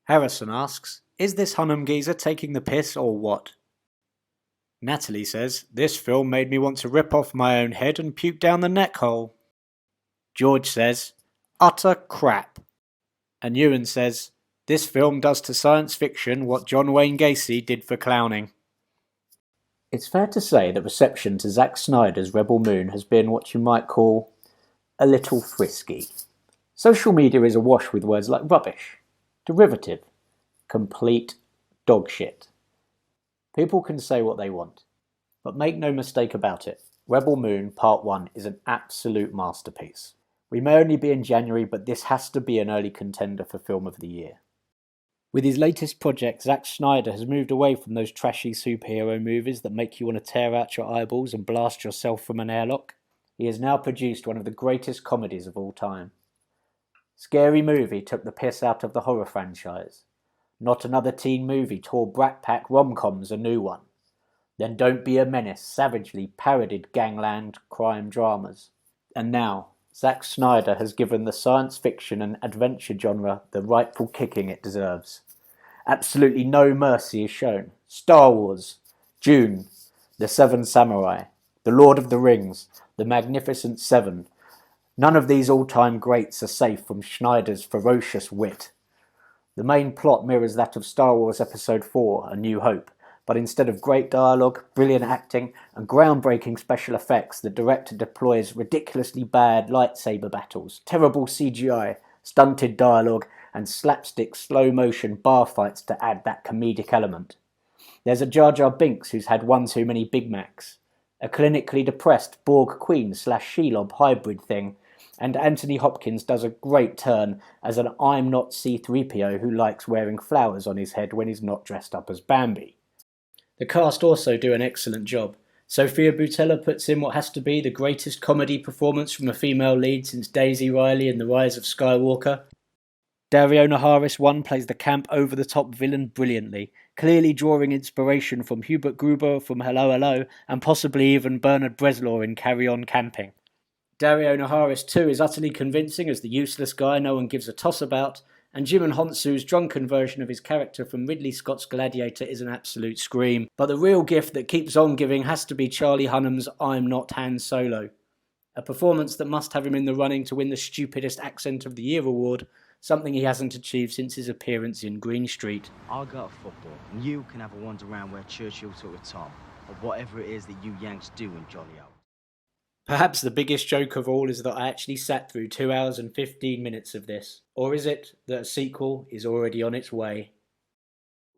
Harrison asks, is this Hunnam geezer taking the piss or what? Natalie says, this film made me want to rip off my own head and puke down the neck hole. George says, utter crap. And Ewan says, this film does to science fiction what John Wayne Gacy did for clowning. It's fair to say that reception to Zack Snyder's Rebel Moon has been what you might call a little frisky. Social media is awash with words like rubbish, derivative, complete dog shit. People can say what they want, but make no mistake about it, Rebel Moon Part 1 is an absolute masterpiece. We may only be in January, but this has to be an early contender for Film of the Year. With his latest project, Zack Snyder has moved away from those trashy superhero movies that make you want to tear out your eyeballs and blast yourself from an airlock. He has now produced one of the greatest comedies of all time. Scary Movie took the piss out of the horror franchise. Not Another Teen Movie tore Brat Pack rom-coms a new one. Then Don't Be a Menace savagely parodied gangland crime dramas. And now, Zack Snyder has given the science fiction and adventure genre the rightful kicking it deserves. Absolutely no mercy is shown. Star Wars, Dune, The Seven Samurai, The Lord of the Rings, The Magnificent Seven. None of these all-time greats are safe from Snyder's ferocious wit. The main plot mirrors that of Star Wars Episode 4, A New Hope, but instead of great dialogue, brilliant acting, and groundbreaking special effects, the director deploys ridiculously bad lightsaber battles, terrible CGI, stunted dialogue, and slapstick slow-motion bar fights to add that comedic element. There's a Jar Jar Binks who's had one too many Big Macs, a clinically depressed Borg Queen / Shelob hybrid thing, and Anthony Hopkins does a great turn as an I'm not C-3PO who likes wearing flowers on his head when he's not dressed up as Bambi. The cast also do an excellent job. Sophia Boutella puts in what has to be the greatest comedy performance from a female lead since Daisy Ridley in The Rise of Skywalker. Dario Naharis plays the camp over-the-top villain brilliantly, clearly drawing inspiration from Hubert Gruber from Hello Hello, and possibly even Bernard Bresslaw in Carry On Camping. Dario Naharis too is utterly convincing as the useless guy no one gives a toss about, and Jimon Honsu's drunken version of his character from Ridley Scott's Gladiator is an absolute scream. But the real gift that keeps on giving has to be Charlie Hunnam's I'm Not Han Solo. A performance that must have him in the running to win the Stupidest Accent of the Year award, something he hasn't achieved since his appearance in Green Street. I'll go to football, and you can have a wander around where Churchill took the top, or whatever it is that you Yanks do in jolly old. Perhaps the biggest joke of all is that I actually sat through 2 hours and 15 minutes of this. Or is it that a sequel is already on its way?